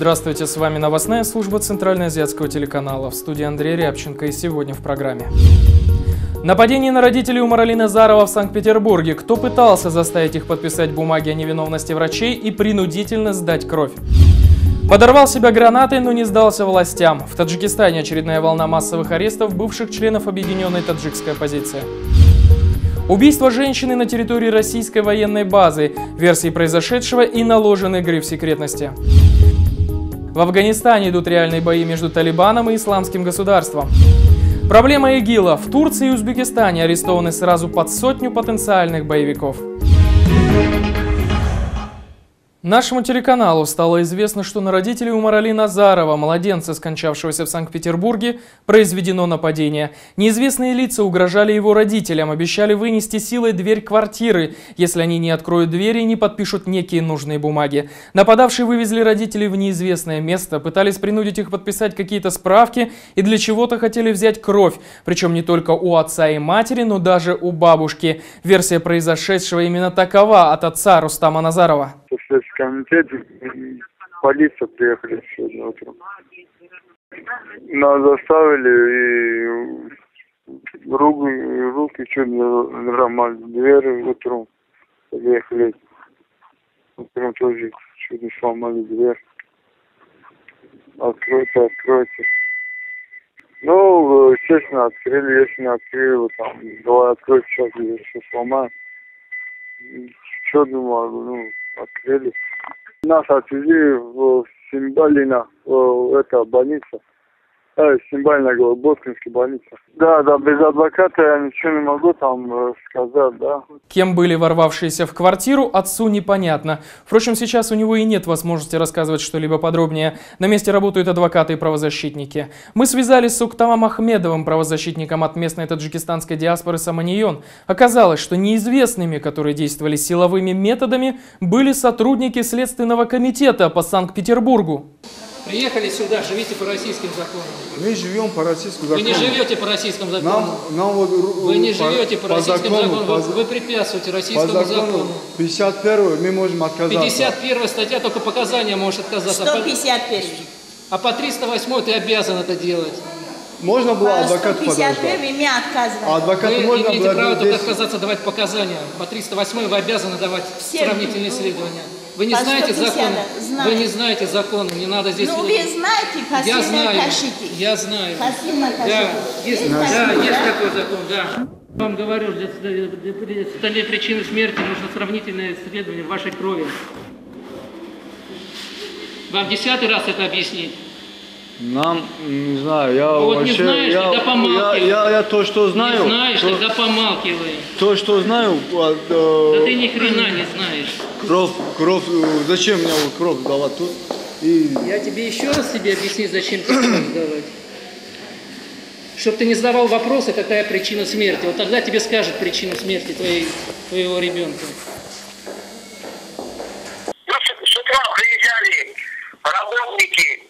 Здравствуйте, с вами новостная служба Центральноазиатского телеканала. В студии Андрей Рябченко, и сегодня в программе. Нападение на родителей Умарали Назарова в Санкт-Петербурге. Кто пытался заставить их подписать бумаги о невиновности врачей и принудительно сдать кровь? Подорвал себя гранатой, но не сдался властям. В Таджикистане очередная волна массовых арестов бывших членов объединенной таджикской оппозиции. Убийство женщины на территории российской военной базы. Версии произошедшего и наложенный гриф секретности. В Афганистане идут реальные бои между Талибаном и Исламским государством. Проблема ИГИЛа. В Турции и Узбекистане арестованы сразу под 100 потенциальных боевиков. Нашему телеканалу стало известно, что на родителей Умарали Назарова, младенца, скончавшегося в Санкт-Петербурге, произведено нападение. Неизвестные лица угрожали его родителям, обещали вынести силой дверь квартиры, если они не откроют двери и не подпишут некие нужные бумаги. Нападавшие вывезли родителей в неизвестное место, пытались принудить их подписать какие-то справки и для чего-то хотели взять кровь. Причем не только у отца и матери, но даже у бабушки. Версия произошедшего именно такова от отца Рустама Назарова. В комитете полиция приехали сегодня утром. Нас заставили и руки чуть не ломали. Дверь утром приехали. Утром тоже чуть не сломали дверь. Откройте. Ну, естественно, открыли. Если не открыли, там, давай откройте, сейчас все сломаем. Что думал, открыли. Нас отвезли в Симбалина, это больница. Симбалина, Боткинская больница. Да, без адвоката я ничего не могу там сказать, да. Кем были ворвавшиеся в квартиру, отцу непонятно. Впрочем, сейчас у него и нет возможности рассказывать что-либо подробнее. На месте работают адвокаты и правозащитники. Мы связались с Уктамом Ахмедовым, правозащитником от местной таджикистанской диаспоры Саманийон. Оказалось, что неизвестными, которые действовали силовыми методами, были сотрудники Следственного комитета по Санкт-Петербургу. Приехали сюда, живите по российским законам. Мы живем по российскому закону. Вы не живете по российскому закону. Вы не живете по российскому закону. Вы препятствуете российскому закону. 51 мы можем отказаться. 51 статья, только показания можешь отказаться. 151. А по 308 ты обязан это делать. Можно было адвокат подождать. 151 мы отказываем. А адвокат вы можно имеете право только 10... отказаться давать показания. По 308 вы обязаны давать сравнительные исследования. Вы не по знаете 150, закон? знаю. Вы не знаете закон, не надо здесь... Ну вы знаете, я знаю, кашите. Я знаю. Да, есть такой закон, да. Вам говорю, для столе причины смерти нужно сравнительное исследование вашей крови. Вам 10-й раз это объяснить? Нам, не знаю, я вот вообще... не знаешь, тогда помалкивай. Я то, что знаю... Не знаешь, тогда помалкивай. То, что знаю... Да ты ни хрена не знаешь. Кровь, зачем мне кровь давать тут? Я тебе еще раз объяснить, зачем тебе кровь давать. Чтобы ты не задавал вопросы, какая причина смерти. Вот тогда тебе скажут причину смерти твоего ребенка. С утра приезжали работники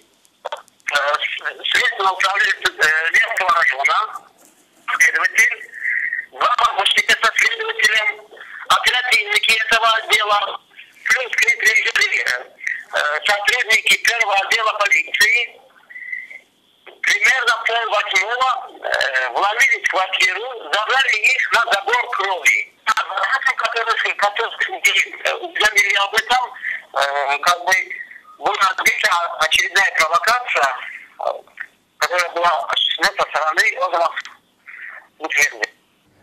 Следственного управления Ленского района, следователь, два помощника со следователем, оперативники этого отдела, плюс приезжали сотрудники первого отдела полиции. Примерно 7:30 вломились в квартиру, забрали их на забор крови. Адвокатам, которые уведомили об этом, была отбита очередная провокация, которая была осуществлена со стороны органов утверждения.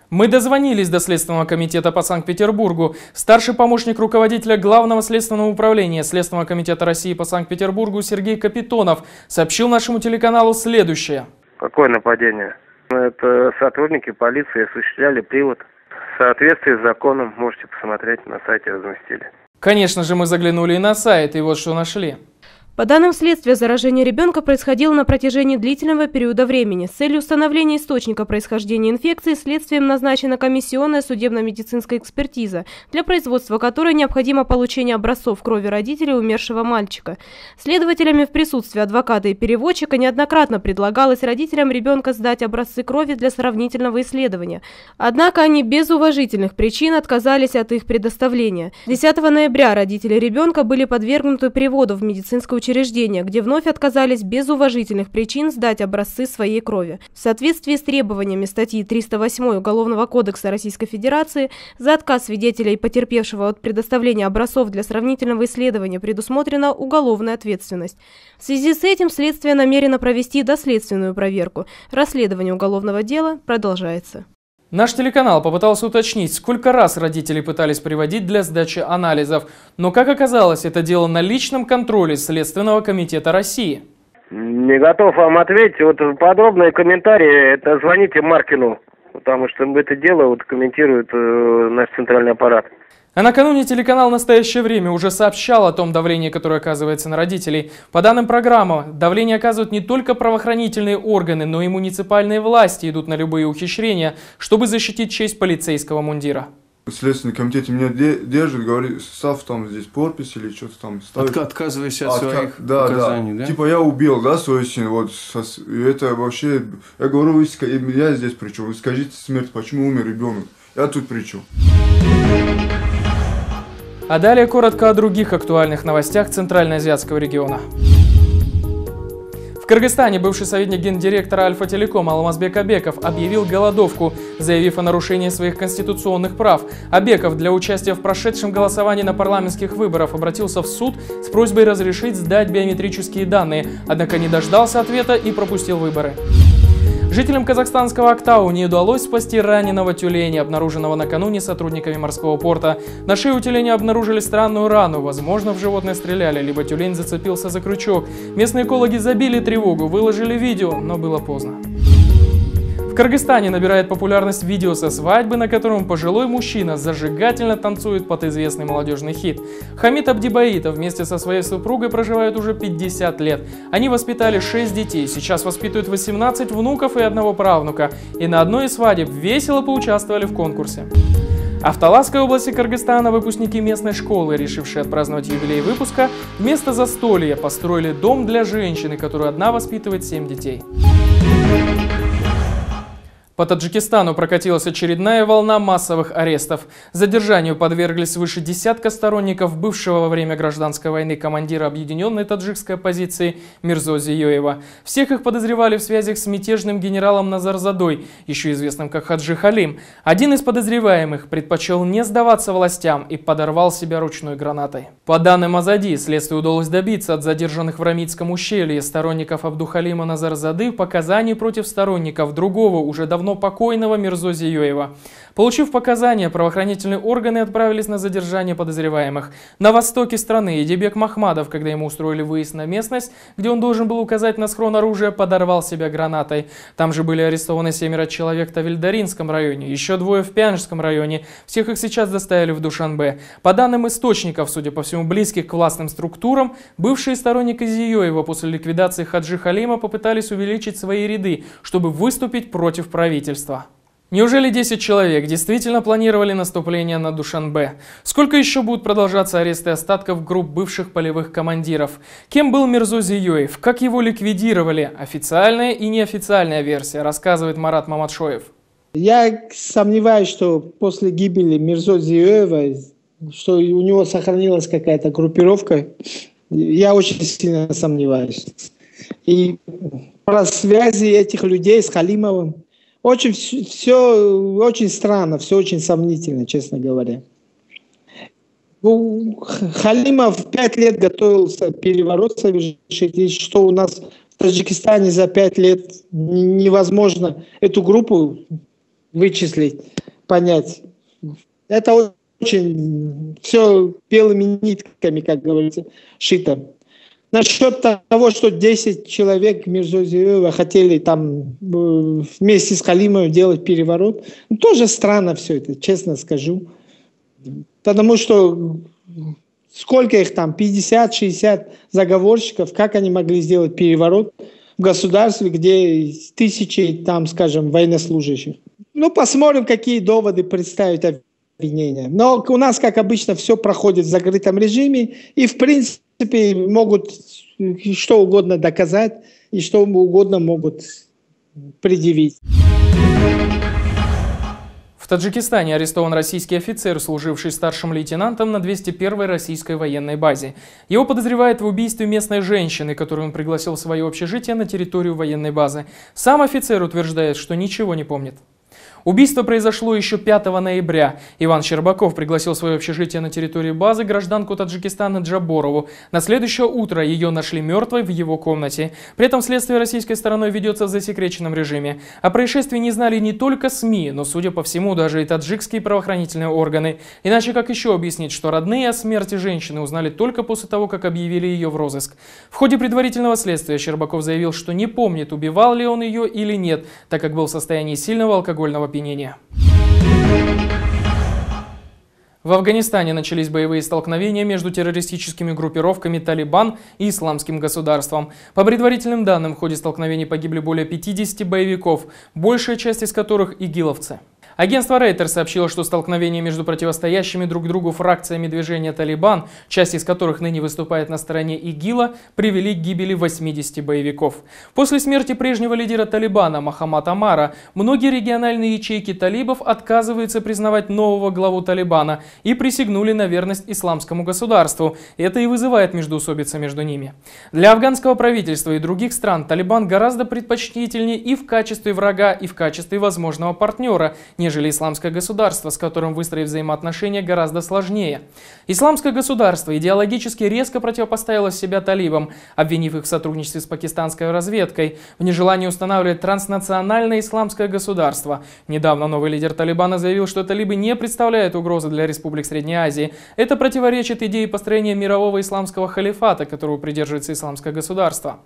Мы дозвонились до Следственного комитета по Санкт-Петербургу. Старший помощник руководителя Главного следственного управления Следственного комитета России по Санкт-Петербургу Сергей Капитонов сообщил нашему телеканалу следующее. Какое нападение? Это сотрудники полиции осуществляли привод. В соответствии с законом можете посмотреть, на сайте разместили. Конечно же, мы заглянули и на сайт, и вот что нашли. По данным следствия, заражение ребенка происходило на протяжении длительного периода времени. С целью установления источника происхождения инфекции следствием назначена комиссионная судебно-медицинская экспертиза, для производства которой необходимо получение образцов крови родителей умершего мальчика. Следователями в присутствии адвоката и переводчика неоднократно предлагалось родителям ребенка сдать образцы крови для сравнительного исследования. Однако они без уважительных причин отказались от их предоставления. 10 ноября родители ребенка были подвергнуты переводу в медицинское учреждение учреждения, где вновь отказались без уважительных причин сдать образцы своей крови. В соответствии с требованиями статьи 308 Уголовного кодекса Российской Федерации за отказ свидетеля и потерпевшего от предоставления образцов для сравнительного исследования предусмотрена уголовная ответственность. В связи с этим следствие намерено провести доследственную проверку. Расследование уголовного дела продолжается. Наш телеканал попытался уточнить, сколько раз родители пытались приводить для сдачи анализов. Но, как оказалось, это дело на личном контроле Следственного комитета России. Не готов вам ответить. Вот подробные комментарии, это звоните Маркину, потому что это дело комментирует наш центральный аппарат. А накануне телеканал «Настоящее время» уже сообщал о том давлении, которое оказывается на родителей. По данным программы, давление оказывают не только правоохранительные органы, но и муниципальные власти идут на любые ухищрения, чтобы защитить честь полицейского мундира. Следственный комитет меня держит, говорит, став там здесь подпись или что-то там ставить. Отказывайся от своих показаний, да? Типа я убил, да, свою семью, вот, это вообще, я говорю, я здесь при чем? Вы скажите смерть, почему умер ребенок? Я тут при чем? А далее коротко о других актуальных новостях Центральноазиатского региона. В Кыргызстане бывший советник гендиректора Альфа-Телеком Алмазбек Абеков объявил голодовку, заявив о нарушении своих конституционных прав. Абеков для участия в прошедшем голосовании на парламентских выборах обратился в суд с просьбой разрешить сдать биометрические данные, однако не дождался ответа и пропустил выборы. Жителям казахстанского Актау не удалось спасти раненого тюленя, обнаруженного накануне сотрудниками морского порта. На шее у тюленя обнаружили странную рану. Возможно, в животное стреляли, либо тюлень зацепился за крючок. Местные экологи забили тревогу, выложили видео, но было поздно. В Кыргызстане набирает популярность видео со свадьбы, на котором пожилой мужчина зажигательно танцует под известный молодежный хит. Хамид Абдибаитов вместе со своей супругой проживают уже 50 лет. Они воспитали 6 детей, сейчас воспитывают 18 внуков и 1 правнука. И на одной из свадеб весело поучаствовали в конкурсе. А в Таласской области Кыргызстана выпускники местной школы, решившие отпраздновать юбилей выпуска, вместо застолья построили дом для женщины, которая одна воспитывает 7 детей. По Таджикистану прокатилась очередная волна массовых арестов. Задержанию подверглись свыше десятка сторонников бывшего во время гражданской войны командира объединенной таджикской оппозиции Мирзо Зиёева. Всех их подозревали в связях с мятежным генералом Назарзадой, еще известным как Хаджи Халим. Один из подозреваемых предпочел не сдаваться властям и подорвал себя ручной гранатой. По данным Азади, следствию удалось добиться от задержанных в Рамитском ущелье сторонников Абдухалима Назарзады показаний против сторонников другого, уже давно покойного Мирзо Зиёева. Получив показания, правоохранительные органы отправились на задержание подозреваемых. На востоке страны Эдибек Махмадов, когда ему устроили выезд на местность, где он должен был указать на схрон оружия, подорвал себя гранатой. Там же были арестованы 7 человек в Тавильдаринском районе, еще 2 в Пянжском районе. Всех их сейчас доставили в Душанбе. По данным источников, судя по всему близких к властным структурам, бывшие сторонники Зиёева после ликвидации Хаджи Халима попытались увеличить свои ряды, чтобы выступить против правительства. Неужели 10 человек действительно планировали наступление на Душанбе? Сколько еще будут продолжаться аресты остатков групп бывших полевых командиров? Кем был Мирзо Зиёев? Как его ликвидировали? Официальная и неофициальная версия, рассказывает Марат Маматшоев. Я сомневаюсь, что после гибели Мирзо Зиёева, что у него сохранилась какая-то группировка. Я очень сильно сомневаюсь. И про связи этих людей с Халимовым все очень странно, все очень сомнительно, честно говоря. Халимов 5 лет готовился переворот совершить, и что у нас в Таджикистане за 5 лет невозможно эту группу вычислить, понять. Это очень все белыми нитками, как говорится, шито. Насчет того, что 10 человек Мирзо Зиёева хотели там вместе с Халимовым делать переворот, тоже странно все это, честно скажу. Потому что сколько их там, 50-60 заговорщиков, как они могли сделать переворот в государстве, где тысячи, там, скажем, военнослужащих. Ну, посмотрим, какие доводы представят обвинения. Но у нас, как обычно, все проходит в закрытом режиме, и, в принципе, могут что угодно доказать и что угодно могут предъявить. В Таджикистане арестован российский офицер, служивший старшим лейтенантом на 201-й российской военной базе. Его подозревают в убийстве местной женщины, которую он пригласил в свое общежитие на территорию военной базы. Сам офицер утверждает, что ничего не помнит. Убийство произошло еще 5 ноября. Иван Щербаков пригласил в свое общежитие на территории базы гражданку Таджикистана Джаборову. На следующее утро ее нашли мертвой в его комнате. При этом следствие российской стороной ведется в засекреченном режиме. О происшествии не знали не только СМИ, но, судя по всему, даже и таджикские правоохранительные органы. Иначе как еще объяснить, что родные о смерти женщины узнали только после того, как объявили ее в розыск? В ходе предварительного следствия Щербаков заявил, что не помнит, убивал ли он ее или нет, так как был в состоянии сильного алкогольного опьянения. В Афганистане начались боевые столкновения между террористическими группировками «Талибан» и «Исламским государством». По предварительным данным, в ходе столкновений погибли более 50 боевиков, большая часть из которых – игиловцы. Агентство Рейтер сообщило, что столкновения между противостоящими друг другу фракциями движения «Талибан», часть из которых ныне выступает на стороне ИГИЛа, привели к гибели 80 боевиков. После смерти прежнего лидера «Талибана» Мохаммада Омара многие региональные ячейки талибов отказываются признавать нового главу «Талибана» и присягнули на верность исламскому государству. Это и вызывает междоусобицы между ними. Для афганского правительства и других стран «Талибан» гораздо предпочтительнее и в качестве врага, и в качестве возможного партнера, нежели исламское государство, с которым выстроить взаимоотношения гораздо сложнее. Исламское государство идеологически резко противопоставило себя талибам, обвинив их в сотрудничестве с пакистанской разведкой, в нежелании устанавливать транснациональное исламское государство. Недавно новый лидер Талибана заявил, что талибы не представляют угрозы для республик Средней Азии. Это противоречит идее построения мирового исламского халифата, которого придерживается исламское государство.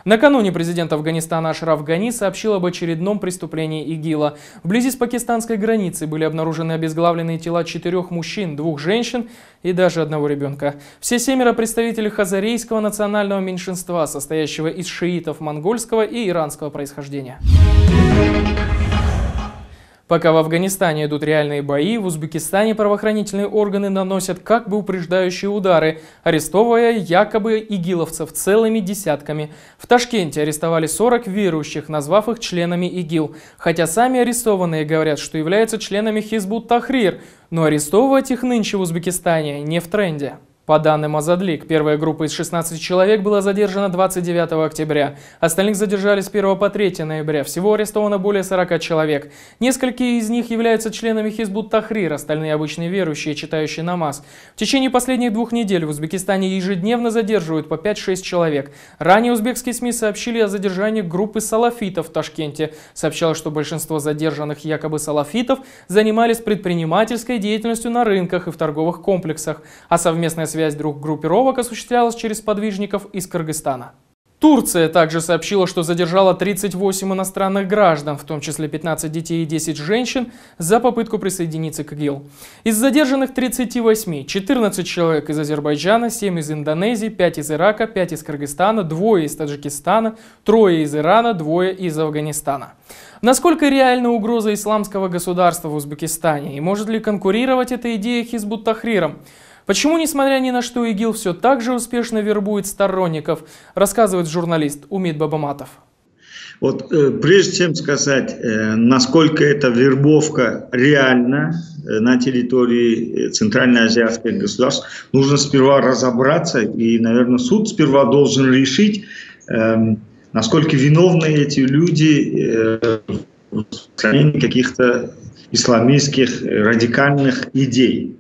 Накануне президент Афганистана Ашраф Гани сообщил об очередном преступлении ИГИЛа. Вблизи с пакистанской границей были обнаружены обезглавленные тела 4 мужчин, 2 женщин и даже 1 ребенка. Все 7 представителей хазарейского национального меньшинства, состоящего из шиитов монгольского и иранского происхождения. Пока в Афганистане идут реальные бои, в Узбекистане правоохранительные органы наносят как бы упреждающие удары, арестовывая якобы игиловцев целыми десятками. В Ташкенте арестовали 40 верующих, назвав их членами ИГИЛ. Хотя сами арестованные говорят, что являются членами Хизбут-Тахрир, но арестовывать их нынче в Узбекистане не в тренде. По данным Азадлик, первая группа из 16 человек была задержана 29 октября. Остальных задержали с 1 по 3 ноября. Всего арестовано более 40 человек. Несколько из них являются членами Хизбут-Тахрир, остальные обычные верующие, читающие намаз. В течение последних 2 недель в Узбекистане ежедневно задерживают по 5-6 человек. Ранее узбекские СМИ сообщили о задержании группы салафитов в Ташкенте. Сообщалось, что большинство задержанных якобы салафитов занимались предпринимательской деятельностью на рынках и в торговых комплексах, а совместная связь двух группировок осуществлялась через подвижников из Кыргызстана. Турция также сообщила, что задержала 38 иностранных граждан, в том числе 15 детей и 10 женщин, за попытку присоединиться к ИГИЛ. Из задержанных 38 – 14 человек из Азербайджана, 7 из Индонезии, 5 из Ирака, 5 из Кыргызстана, 2 из Таджикистана, 3 из Ирана, 2 из Афганистана. Насколько реальна угроза исламского государства в Узбекистане и может ли конкурировать эта идея Хизбут-Тахриром? Почему, несмотря ни на что, ИГИЛ все так же успешно вербует сторонников, рассказывает журналист Умид Бабаматов. Вот прежде чем сказать, насколько эта вербовка реальна на территории центральноазиатских государств, нужно сперва разобраться, и, наверное, суд сперва должен решить, насколько виновны эти люди в распространении каких-то исламистских радикальных идей.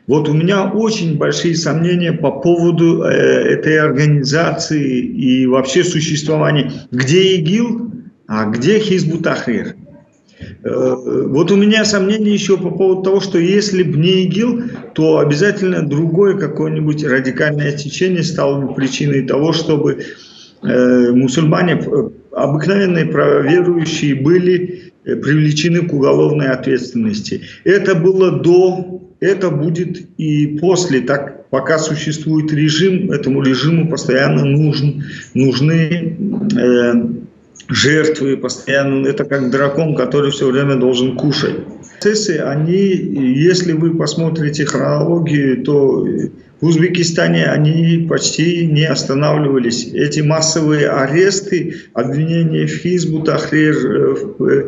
Вот у меня очень большие сомнения по поводу этой организации и вообще существования. Где ИГИЛ, а где Хизбут-Тахрир? Вот у меня сомнения еще по поводу того, что если бы не ИГИЛ, то обязательно другое какое-нибудь радикальное течение стало бы причиной того, чтобы мусульмане, обыкновенные правоверующие, были привлечены к уголовной ответственности. Это было до, это будет и после. Так, пока существует режим, этому режиму постоянно нужны жертвы, постоянно. Это как дракон, который все время должен кушать. Процессы, они, если вы посмотрите хронологию, то в Узбекистане они почти не останавливались. Эти массовые аресты, обвинения в Хизбут-Тахрир,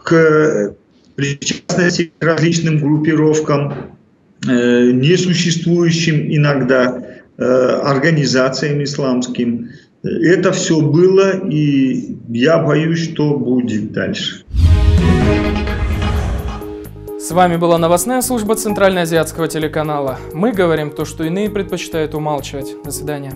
к причастности к различным группировкам, несуществующим иногда организациям исламским. Это все было, и я боюсь, что будет дальше. С вами была новостная служба Центральноазиатского телеканала. Мы говорим то, что иные предпочитают умалчивать. До свидания.